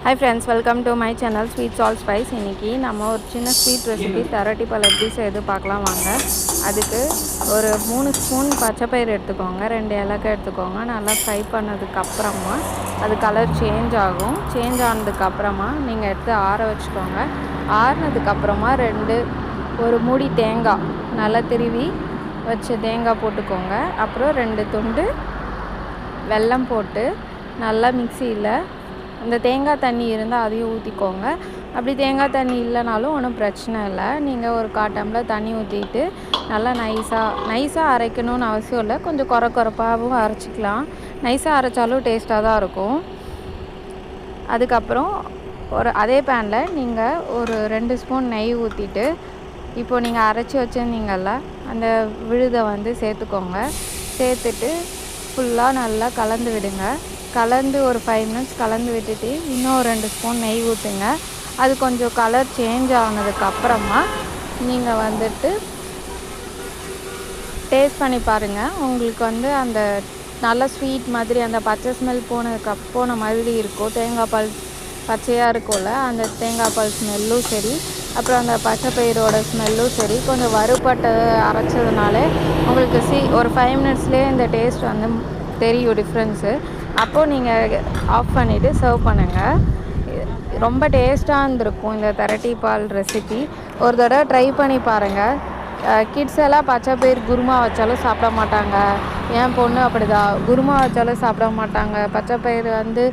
Hi friends, welcome to my channel Sweet Salt Spice. இன்னைக்கு நம்ம ஒரு சின்ன ஸ்வீட் ரெசிபி தரட்டி பால் எப்படி செய்து பார்க்கலாம் வாங்க. அதுக்கு ஒரு 3 ஸ்பூன் பச்சைப்பயிறு எடுத்துக்கோங்க, 2 ஏலக்காய் எடுத்துக்கோங்க. நல்லா ஃப்ரை பண்ணதுக்கு அப்புறமா அது கலர் சேஞ்ச் ஆகும். சேஞ்ச் ஆனதுக்கு அப்புறமா நீங்கள் எடுத்து ஆற வச்சுக்கோங்க. ஆறுனதுக்கு அப்புறமா ஒரு மூடி தேங்காய் நல்லா திருவி வச்ச தேங்காய் போட்டுக்கோங்க. அப்புறம் 2 துண்டு வெல்லம் போட்டு நல்லா மிக்சியில் அந்த தேங்காய் தண்ணி இருந்தால் அதையும் ஊற்றிக்கோங்க. அப்படி தேங்காய் தண்ணி இல்லைனாலும் ஒன்றும் பிரச்சனை இல்லை. நீங்கள் ஒரு 1/4 டம்ளர் தண்ணி ஊற்றிட்டு நல்லா நைஸாக அரைக்கணும்னு அவசியம் இல்லை. கொஞ்சம் கொரப்பாகவும் அரைச்சிக்கலாம். நைஸாக அரைச்சாலும் டேஸ்ட்டாக தான் இருக்கும். அதுக்கப்புறம் அதே பேனில் நீங்கள் ஒரு 2 ஸ்பூன் நெய் ஊற்றிட்டு இப்போது நீங்கள் அரைச்சி வச்சுருந்தீங்கள்ல அந்த விழுதை சேர்த்துக்கோங்க. சேர்த்துட்டு ஃபுல்லாக நல்லா கலந்து விடுங்க. கலந்து ஒரு 5 மினிட்ஸ் கலந்து விட்டுட்டு இன்னும் 2 ஸ்பூன் நெய் ஊற்றுங்க. அது கொஞ்சம் கலர் சேஞ்ச் ஆனதுக்கப்புறமா நீங்கள் டேஸ்ட் பண்ணி பாருங்கள். உங்களுக்கு அந்த நல்ல ஸ்வீட் மாதிரி அந்த பச்சை ஸ்மெல் போன மாதிரி இருக்கும். தேங்காய் பால் பச்சையாக இருக்கும்ல, அந்த தேங்காய் பால் ஸ்மெல்லும் சரி, அப்புறம் அந்த பச்சைப்பயிரோட ஸ்மெல்லும் சரி, கொஞ்சம் வறுபட்டு அரைச்சதுனால உங்களுக்கு ஒரு 5 மினிட்ஸ்லேயே இந்த டேஸ்ட் தெரியும் டிஃப்ரென்ஸு. அப்போது நீங்கள் ஆஃப் பண்ணிவிட்டு சர்வ் பண்ணுங்கள். ரொம்ப டேஸ்ட்டாக இருந்திருக்கும் இந்த தரட்டி பால் ரெசிபி. ஒரு தடவை ட்ரை பண்ணி பாருங்கள். கிட்ஸ் எல்லாம் பச்சைப்பயிறு குருமா வச்சாலும் சாப்பிட மாட்டாங்க. என் பொண்ணு அப்படிதான், குருமா வச்சாலும் சாப்பிட மாட்டாங்க. பச்சைப்பயிறு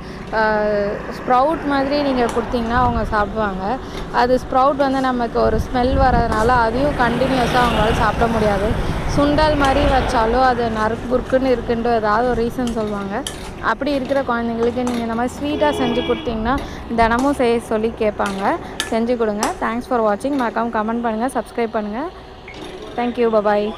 ஸ்ப்ரவுட் மாதிரி நீங்கள் கொடுத்தீங்கன்னா அவங்க சாப்பிடுவாங்க. அது ஸ்ப்ரவுட் நமக்கு ஒரு ஸ்மெல் வரதுனால அதையும் கண்டினியூஸாக அவங்களால சாப்பிட முடியாது. சுண்டல் மாதிரி வச்சாலும் அது நறுக்குன்னு இருக்குன்ட்டு ஏதாவது ஒரு ரீசன் சொல்லுவாங்க. அப்படி இருக்கிற குழந்தைங்களுக்கு நீங்கள் இந்த மாதிரி ஸ்வீட்டாக செஞ்சு கொடுத்தீங்கன்னா தினமும் செய்ய சொல்லி கேட்பாங்க. செஞ்சு கொடுங்க. தேங்க்ஸ் ஃபார் வாட்சிங். மறக்காமல் கமெண்ட் பண்ணுங்கள், சப்ஸ்கிரைப் பண்ணுங்கள். Thank you, bye bye.